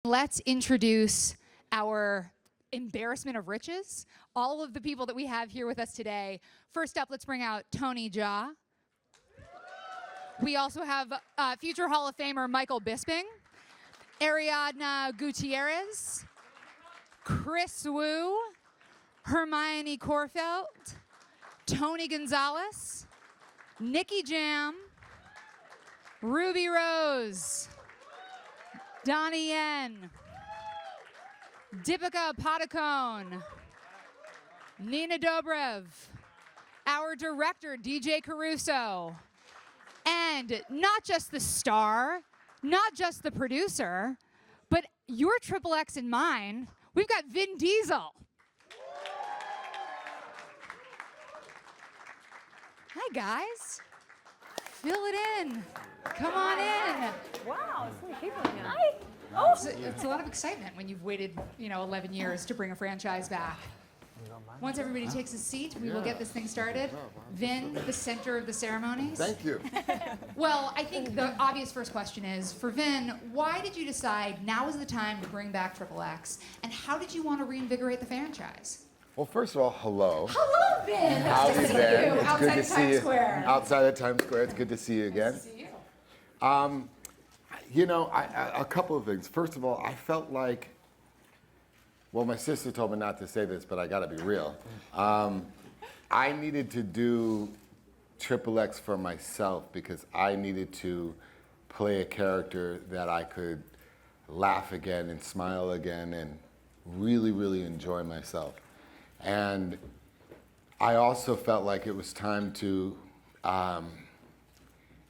Let's introduce our embarrassment of riches, all of the people that we have here with us today. First up, let's bring out Toni Jaa. We also have future Hall of Famer Michael Bisping, Ariadna Gutierrez, Kris Wu, Hermione Corfeld, Tony Gonzalez, Nikki Jam, Ruby Rose, Donnie Yen, Deepika Padukone, Nina Dobrev, our director, DJ Caruso, and not just the star, not just the producer, but your XXX and mine, we've got Vin Diesel. Hi, guys. Fill it in. Come on in. Wow, so many people in here. Hi. Oh. It's a lot of excitement when you've waited, 11 years to bring a franchise back. Once everybody takes a seat, we will get this thing started. Vin, the center of the ceremonies. Thank you. Well, I think the obvious first question is, for Vin, why did you decide now is the time to bring back XXX, and how did you want to reinvigorate the franchise? Well, first of all, hello. Hello, Vin. How's Nice it to see been? you It's outside good to of see Times you. Square. Outside of Times Square, it's good to see you again. Nice to see you. A couple of things. First of all, I felt like, well, my sister told me not to say this, but I got to be real. I needed to do XXX for myself because I needed to play a character that I could laugh again and smile again and really, really enjoy myself. And I also felt like it was time to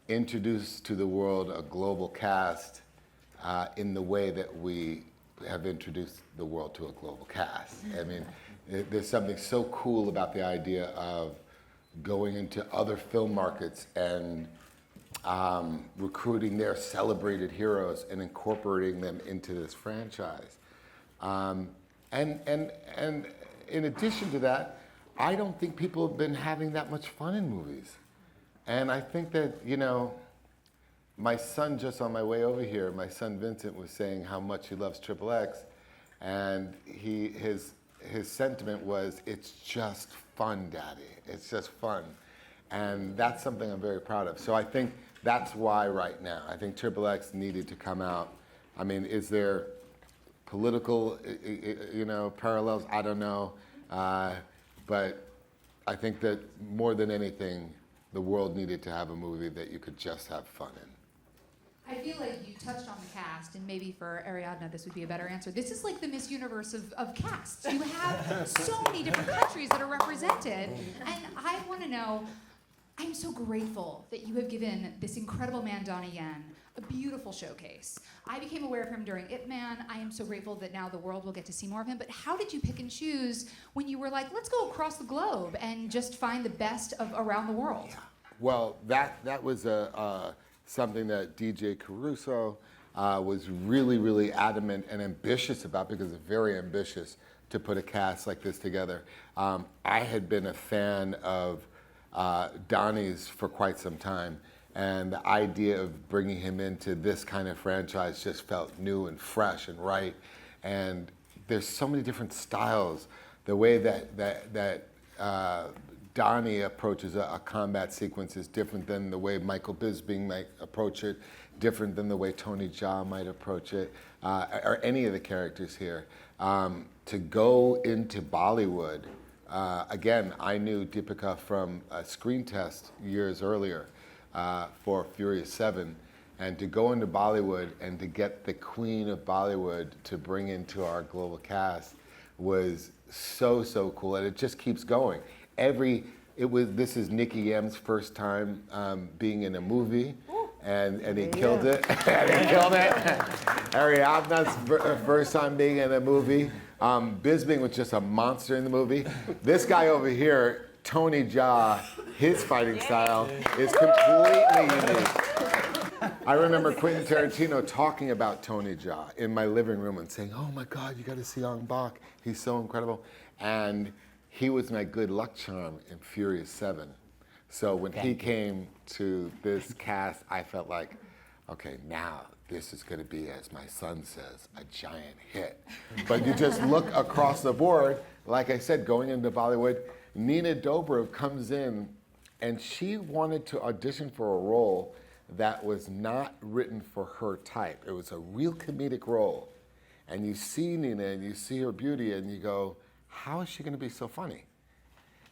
introduce to the world a global cast in the way that we have introduced the world to a global cast. I mean, there's something so cool about the idea of going into other film markets and recruiting their celebrated heroes and incorporating them into this franchise. And in addition to that, I don't think people have been having that much fun in movies. And I think that, my son, just on my way over here, my son Vincent was saying how much he loves XXX, and his sentiment was, it's just fun, Daddy. It's just fun. And that's something I'm very proud of. So I think that's why right now, I think XXX needed to come out. I mean, is there political, parallels? I don't know. But I think that more than anything, the world needed to have a movie that you could just have fun in. I feel like you touched on the cast, and maybe for Ariadna this would be a better answer. This is like the Miss Universe of casts. You have so many different countries that are represented, and I want to know, I'm so grateful that you have given this incredible man, Donnie Yen, a beautiful showcase. I became aware of him during Ip Man. I am so grateful that now the world will get to see more of him, but how did you pick and choose when you were like, let's go across the globe and just find the best of around the world? Yeah. Well, that was something that DJ Caruso was really, really adamant and ambitious about, because it's very ambitious to put a cast like this together. I had been a fan of Donnie's for quite some time, and the idea of bringing him into this kind of franchise just felt new and fresh and right. And there's so many different styles. The way that Donnie approaches a combat sequence is different than the way Michael Bisping might approach it, different than the way Toni Jaa might approach it, or any of the characters here. To go into Bollywood, again, I knew Deepika from a screen test years earlier for Furious 7, and to go into Bollywood and to get the queen of Bollywood to bring into our global cast was so, so cool, and it just keeps going. This is Nicky Yam's first time being in a movie, and he killed it. And he killed it. Ariadna's first time being in a movie. Bisping was just a monster in the movie. This guy over here, Toni Jaa, his fighting style is completely unique. I remember Quentin Tarantino talking about Toni Jaa in my living room and saying, oh my God, you got to see Ong Bak. He's so incredible. And he was my good luck charm in Furious 7. So when he came to this cast, I felt like, okay, now this is going to be, as my son says, a giant hit. But you just look across the board, like I said, going into Bollywood, Nina Dobrev comes in, and she wanted to audition for a role that was not written for her type. It was a real comedic role. And you see Nina and you see her beauty and you go, how is she going to be so funny?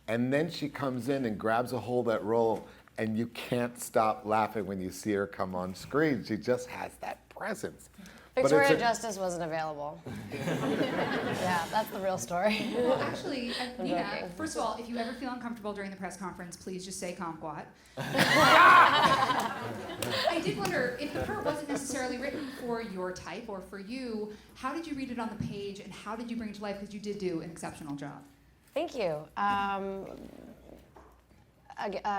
And then she comes in and grabs a hold of that role, and you can't stop laughing when you see her come on screen. She just has that presence. Victoria Justice wasn't available. Yeah, that's the real story. Well, actually, Nina, joking. first of all, if you ever feel uncomfortable during the press conference, please just say kumquat. I did wonder, if the part wasn't necessarily written for your type or for you, how did you read it on the page and how did you bring it to life? Because you did do an exceptional job. Thank you. I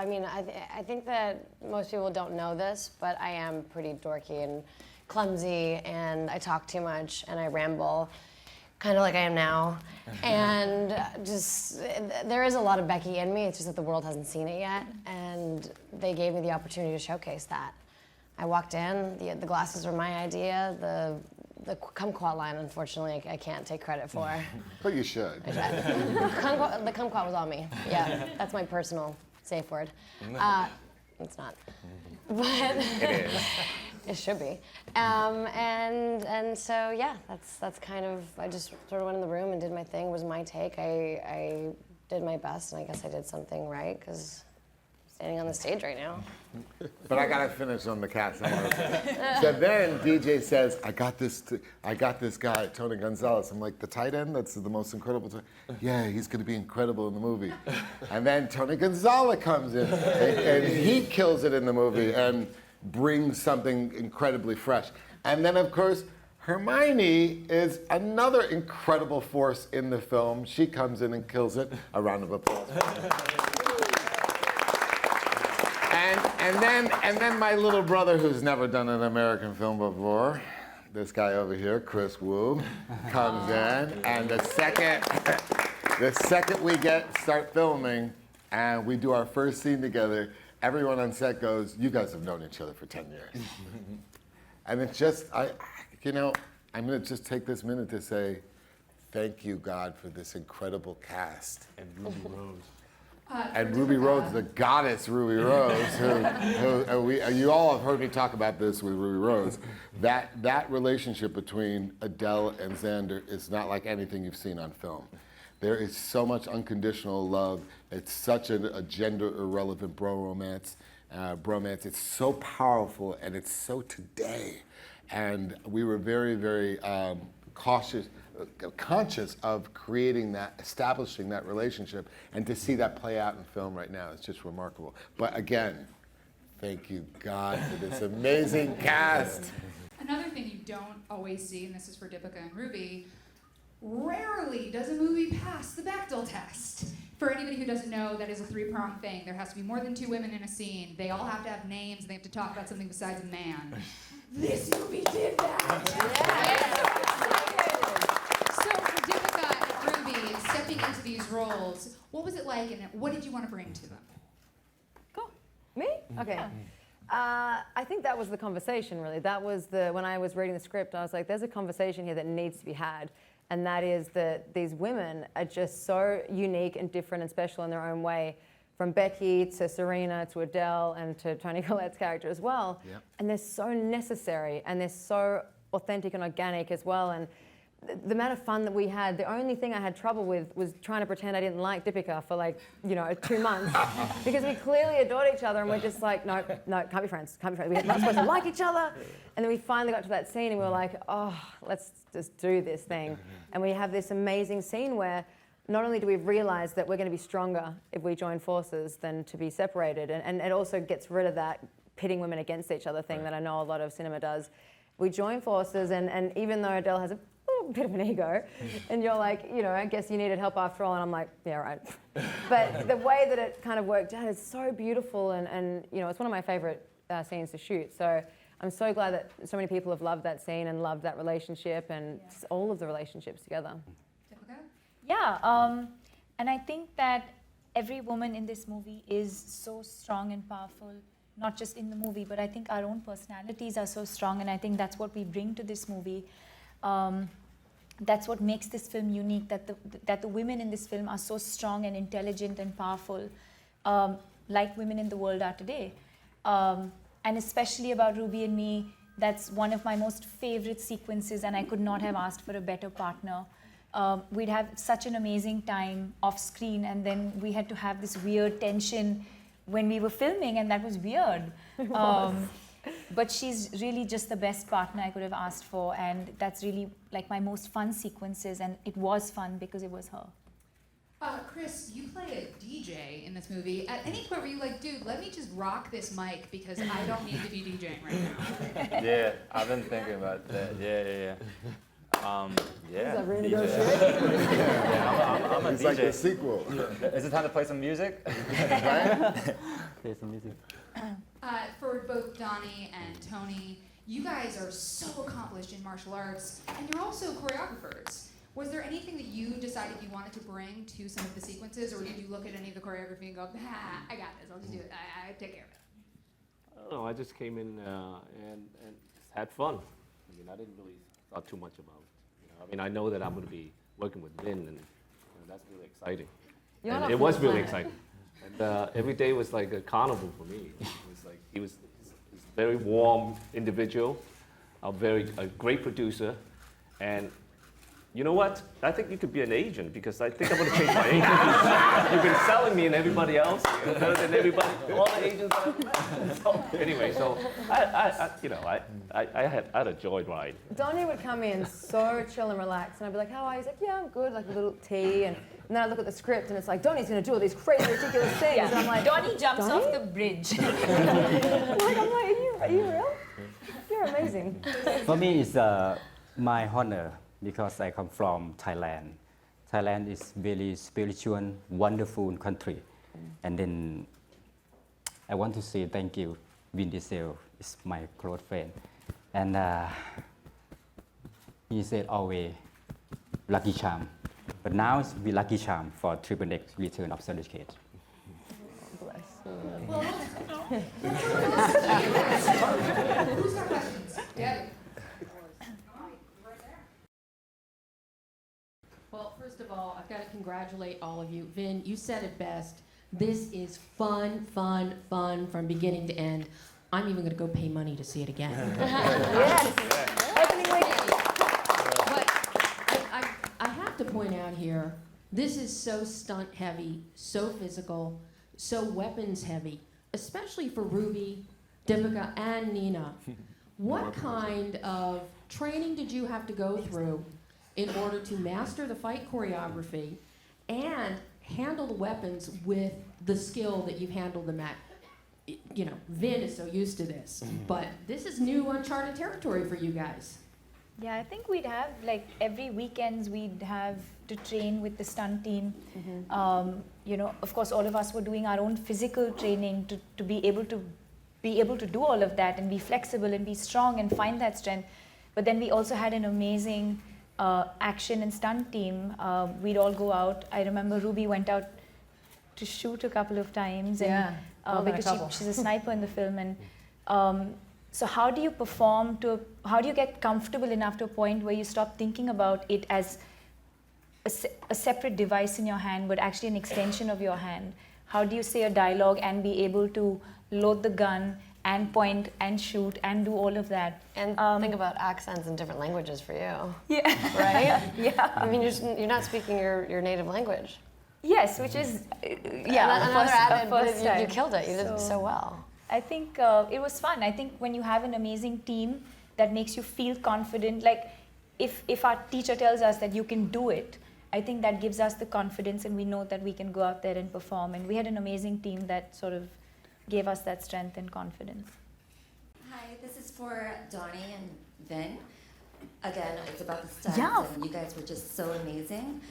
mean, I think that most people don't know this, but I am pretty dorky and clumsy, and I talk too much, and I ramble, kind of like I am now. And just, there is a lot of Becky in me, it's just that the world hasn't seen it yet, and they gave me the opportunity to showcase that. I walked in, the glasses were my idea, the kumquat line, unfortunately, I can't take credit for. But you should. The kumquat was on me. Yeah, that's my personal safe word. It's not, but It is. it should be. And so yeah, that's kind of, I just sort of went in the room and did my thing. It was my take. I did my best, and I guess I did something right because I'm standing on the stage right now. But I gotta finish on the cast. So then DJ says, I got this guy, Toni Gonzalez. I'm like, the tight end? That's the most incredible. Yeah, he's gonna be incredible in the movie. And then Toni Gonzalez comes in, and he kills it in the movie and brings something incredibly fresh. And then, of course, Hermione is another incredible force in the film. She comes in and kills it. A round of applause. And then my little brother, who's never done an American film before, this guy over here, Kris Wu, comes in, and the second we start filming, and we do our first scene together, everyone on set goes, "You guys have known each other for 10 years." And it's just, I'm gonna just take this minute to say, thank you, God, for this incredible cast. And Ruby Rose. And Ruby Rose, the goddess Ruby Rose, who you all have heard me talk about this with Ruby Rose. That relationship between Adele and Xander is not like anything you've seen on film. There is so much unconditional love. It's such a gender irrelevant bromance. It's so powerful and it's so today. And we were very, very conscious of creating that, establishing that relationship, and to see that play out in film right now is just remarkable. But again, thank you, God, for this amazing cast. Another thing you don't always see, and this is for Deepika and Ruby, rarely does a movie pass the Bechdel test. For anybody who doesn't know, that is a three-pronged thing. There has to be more than two women in a scene. They all have to have names, and they have to talk about something besides a man. This movie did that! So for Deepika and Ruby, stepping into these roles, what was it like, and what did you want to bring to them? Cool. Me? Okay. I think that was the conversation, really. That was when I was reading the script, I was like, there's a conversation here that needs to be had. And that is that these women are just so unique and different and special in their own way, from Becky to Serena to Adele and to Toni Collette's character as well. Yep. And they're so necessary and they're so authentic and organic as well. And the amount of fun that we had, the only thing I had trouble with was trying to pretend I didn't like Deepika for 2 months. Because we clearly adored each other and we're just like, no, can't be friends. We're not supposed to like each other. And then we finally got to that scene and we were like, oh, let's just do this thing. And we have this amazing scene where not only do we realize that we're going to be stronger if we join forces than to be separated, and it also gets rid of that pitting women against each other thing that I know a lot of cinema does. We join forces, and even though Adele has a little bit of an ego, and you're like, I guess you needed help after all, and I'm like, yeah, right. But the way that it kind of worked out is so beautiful, and it's one of my favorite scenes to shoot. So I'm so glad that so many people have loved that scene and loved that relationship and just all of the relationships together. Yeah, and I think that every woman in this movie is so strong and powerful not just in the movie, but I think our own personalities are so strong, and I think that's what we bring to this movie. That's what makes this film unique, that the women in this film are so strong and intelligent and powerful, like women in the world are today. And especially about Ruby and me, that's one of my most favorite sequences, and I could not have asked for a better partner. We'd have such an amazing time off screen, and then we had to have this weird tension when we were filming, and that was weird. But she's really just the best partner I could have asked for, and that's really like my most fun sequences, and it was fun because it was her. Kris, you play a DJ in this movie. At any point were you like, dude, let me just rock this mic because I don't need to be DJing right now? Yeah, I've been thinking about that. Yeah. Yeah. Is that DJ. renegotiated? I'm a It's DJ. like the sequel. Is it time to play some music? Play some music. For both Donnie and Toni, you guys are so accomplished in martial arts, and you're also choreographers. Was there anything that you decided you wanted to bring to some of the sequences, or did you look at any of the choreography and go, I got this, I'll just do it, I take care of it? I don't know, I just came in and had fun. I mean, I didn't really thought too much about it. I mean, I know that I'm going to be working with Vin, and that's really exciting. You're And not it was from really the planet. exciting. And every day was like a carnival for me. It was like he's a very warm individual, a great producer, and you know what? I think you could be an agent because I think I'm going to change my agent. You've been selling me and everybody else better than everybody, all the agents I've met. So anyway, so I had a joyride. Donnie would come in so chill and relaxed, and I'd be like, how are you? He's like, yeah, I'm good, like a little tea. And then I look at the script, and it's like, Donnie's going to do all these crazy, ridiculous things. And I'm like, Donnie jumps Donnie? off the bridge. I'm like, are you real? You're amazing. For me, it's my honor because I come from Thailand. Thailand is very spiritual, wonderful country. And then I want to say thank you, Vin Diesel is my close friend. And he said always, lucky charm. But now it's be lucky charm for XXX Return of Xander Cage. Who's got questions? Debbie. Well, first of all, I've got to congratulate all of you. Vin, you said it best. This is fun, fun, fun from beginning to end. I'm even going to go pay money to see it again. Yes. Opening week. But I have to point out here, this is so stunt heavy, so physical, so weapons heavy, especially for Ruby, Deepika, and Nina. What kind of training did you have to go through in order to master the fight choreography and handle the weapons with the skill that you've handled them at? You know, Vin is so used to this, but this is new uncharted territory for you guys. Yeah, I think we'd have, like, every weekends we'd have to train with the stunt team. Of course, all of us were doing our own physical training to be able to do all of that and be flexible and be strong and find that strength. But then we also had an amazing action and stunt team. We'd all go out. I remember Ruby went out to shoot a couple of times, and because she's a sniper in the film. And so how do you perform how do you get comfortable enough to a point where you stop thinking about it as a separate device in your hand, but actually an extension of your hand? How do you say a dialogue and be able to load the gun and point and shoot and do all of that? And think about accents in different languages for you. Yeah. Right? Yeah. I mean, you're not speaking your native language. Yes, which is Another added, but you killed it. You did so well. I think it was fun. I think when you have an amazing team that makes you feel confident, like if our teacher tells us that you can do it, I think that gives us the confidence, and we know that we can go out there and perform. And we had an amazing team that sort of gave us that strength and confidence. Hi, this is for Donnie and Vin. Again, it's about the stunts, Yeah. and you guys were just so amazing.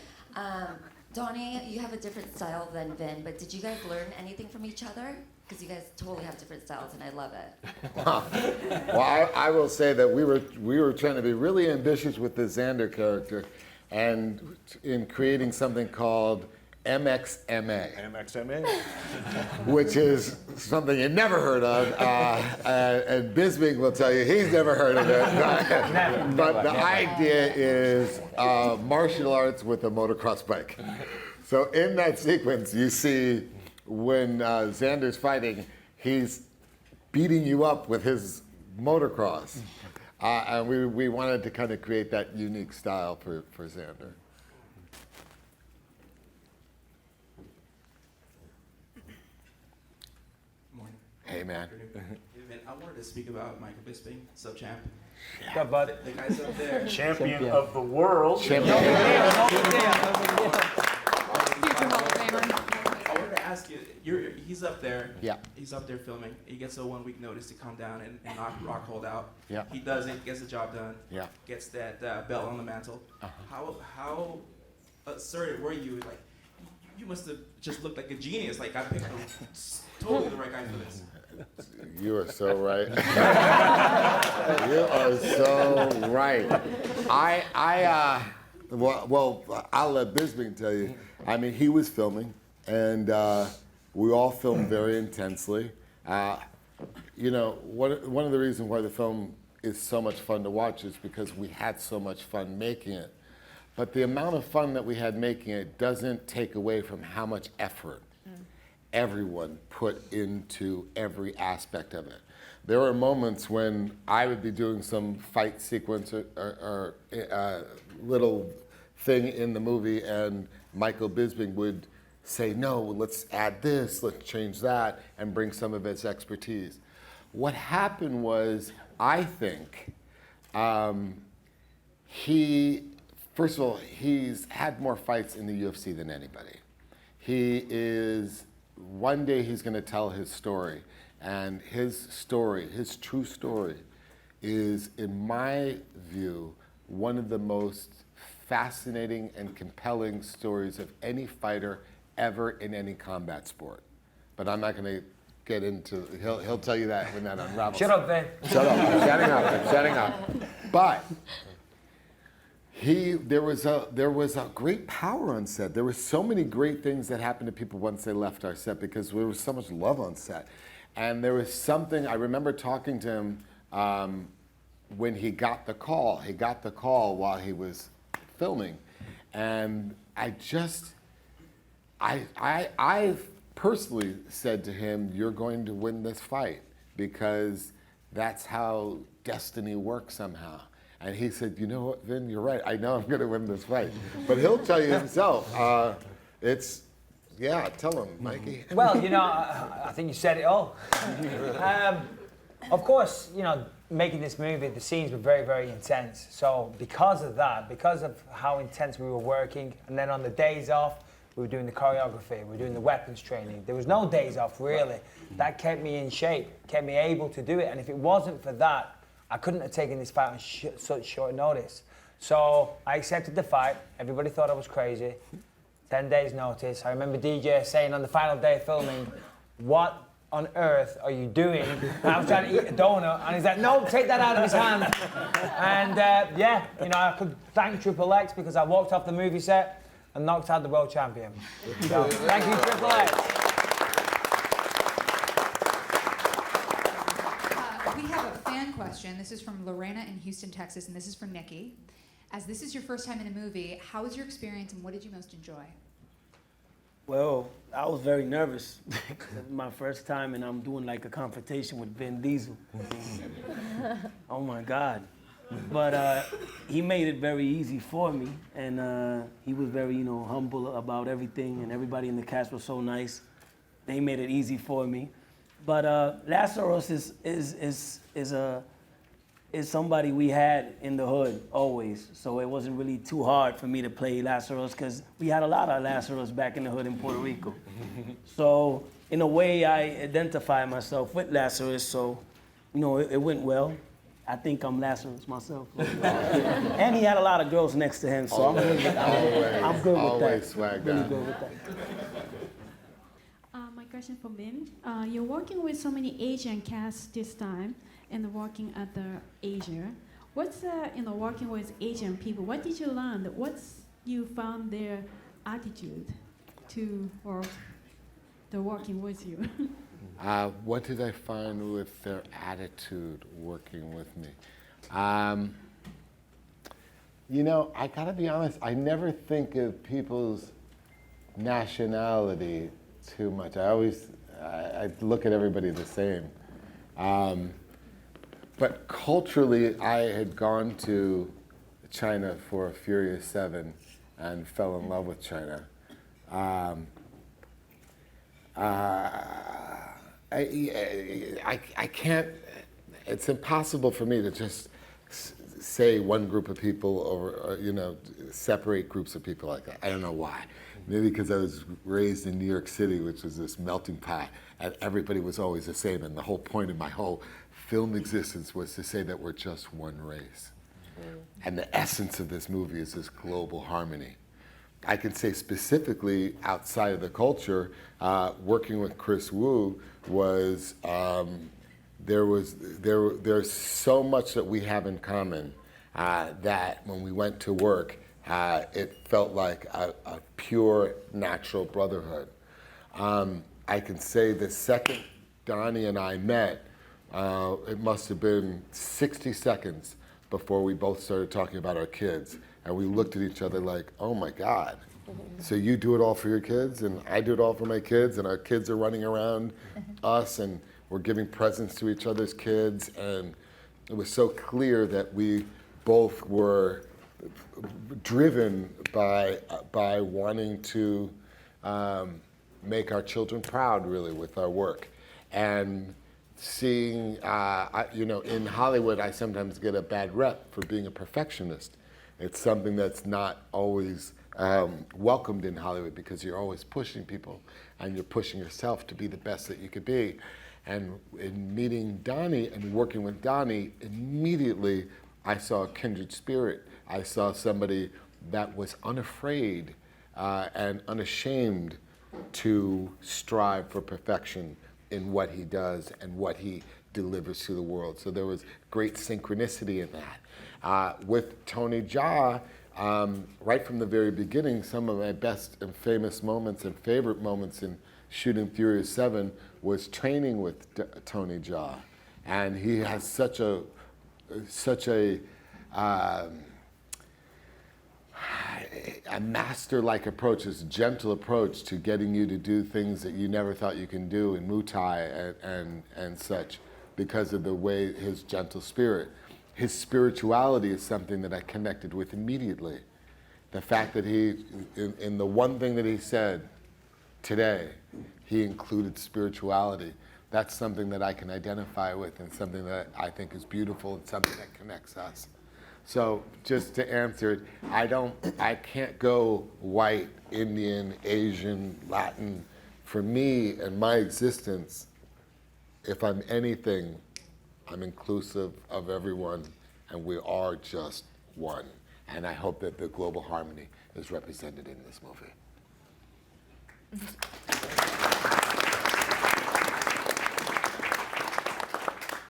Donnie, you have a different style than Vin, but did you guys learn anything from each other? Because you guys totally have different styles, and I love it. Well, I will say that we were trying to be really ambitious with the Xander character, and in creating something called MXMA. MXMA. Which is something you never heard of, and Bisbing will tell you he's never heard of it. But the idea is martial arts with a motocross bike. So in that sequence, you see when Xander's fighting, he's beating you up with his motocross. And we wanted to kind of create that unique style for Xander. Hey, man. I wanted to speak about Michael Bisping, sub-champ. Yeah, bud. The guy's up there. Champion of the world. Champion. Future Hall of Famer. I wanted to ask you, he's up there. Yeah. He's up there filming. He gets a 1 week notice to come down and knock Rockhold out. Yeah. He does it, gets the job done. Yeah. Gets that belt on the mantle. How assertive were you? Like, you must have just looked like a genius. Like, I picked totally the right guy for this. You are so right. You are so right. Well, I'll let Bisbing tell you. I mean, he was filming, and we all filmed very intensely. You know, one of the reasons why the film is so much fun to watch is because we had so much fun making it. But the amount of fun that we had making it doesn't take away from how much effort everyone put into every aspect of it. There were moments when I would be doing some fight sequence or little thing in the movie, and Michael Bisping would say, no, let's add this, let's change that, and bring some of his expertise. What happened was, I think, first of all, he's had more fights in the UFC than anybody. One day he's going to tell his story, and his story, his true story, is, in my view, one of the most fascinating and compelling stories of any fighter ever in any combat sport. But I'm not going to get into, he'll tell you that when that unravels. Shut up, Vin. Shut up, I'm shutting up. But there was a great power on set. There were so many great things that happened to people once they left our set because there was so much love on set. And there was something, I remember talking to him when he got the call. He got the call while he was filming. And I personally said to him, you're going to win this fight because that's how destiny works somehow. And he said, you know what, Vin, you're right. I know I'm going to win this fight. But he'll tell you himself. Tell him, Mikey. Well, you know, I think you said it all. Of course, you know, making this movie, the scenes were very, very intense. So because of that, because of how intense we were working, and then on the days off, we were doing the choreography, we were doing the weapons training. There was no days off, really. That kept me in shape, kept me able to do it. And if it wasn't for that, I couldn't have taken this fight on such short notice. So I accepted the fight. Everybody thought I was crazy. 10 days notice. I remember DJ saying on the final day of filming, what on earth are you doing? And I was trying to eat a donut, and he's like, no, take that out of his hand. And I could thank XXX because I walked off the movie set and knocked out the world champion. So, thank you, XXX. We have a fan question. This is from Lorena in Houston, Texas, and this is for Nikki. As this is your first time in a movie, how was your experience and what did you most enjoy? Well, I was very nervous. It was my first time and I'm doing like a confrontation with Vin Diesel. Oh my God. But he made it very easy for me, and he was very, humble about everything, and everybody in the cast was so nice. They made it easy for me. But Lazarus is somebody we had in the hood always, so it wasn't really too hard for me to play Lazarus because we had a lot of Lazarus back in the hood in Puerto Rico. So in a way, I identify myself with Lazarus, so it went well. I think I'm Lazarus myself. And he had a lot of girls next to him, so I'm good with that. Always swag really down. good with that. My question for Vin. You're working with so many Asian casts this time, and working at the Asia. What's working with Asian people? What did you learn? What's you found their attitude? to, or the working with you? What did I find with their attitude working with me? You know, I gotta be honest, I never think of people's nationality too much. I look at everybody the same. But culturally, I had gone to China for Furious 7 and fell in love with China. I can't, it's impossible for me to just say one group of people or, you know, separate groups of people like that. I don't know why. Maybe because I was raised in New York City, which was this melting pot, and everybody was always the same. And the whole point of my whole film existence was to say that we're just one race. And the essence of this movie is this global harmony. I can say specifically outside of the culture, working with Kris Wu was, there's so much that we have in common that when we went to work, it felt like a pure, natural brotherhood. I can say the second Donnie and I met, it must have been 60 seconds before we both started talking about our kids. And we looked at each other like, oh my God. So you do it all for your kids, and I do it all for my kids, and our kids are running around us, and we're giving presents to each other's kids. And it was so clear that we both were driven by wanting to make our children proud, really, with our work. And seeing, you know, in Hollywood, I sometimes get a bad rep for being a perfectionist. It's something that's not always welcomed in Hollywood because you're always pushing people and you're pushing yourself to be the best that you could be. And in meeting Donnie and working with Donnie, immediately I saw a kindred spirit. I saw somebody that was unafraid and unashamed to strive for perfection in what he does and what he delivers to the world. So there was great synchronicity in that. With Toni Jaa, right from the very beginning, some of my best and famous moments and favorite moments in shooting Furious 7 was training with Toni Jaa. And he has such a master-like approach, this gentle approach to getting you to do things that you never thought you can do in Muay Thai and such, because of the way his gentle spirit. His spirituality is something that I connected with immediately. The fact that he, in the one thing that he said today, he included spirituality. That's something that I can identify with and something that I think is beautiful and something that connects us. So just to answer it, I can't go white, Indian, Asian, Latin. For me and my existence, if I'm anything, I'm inclusive of everyone, and we are just one. And I hope that the global harmony is represented in this movie.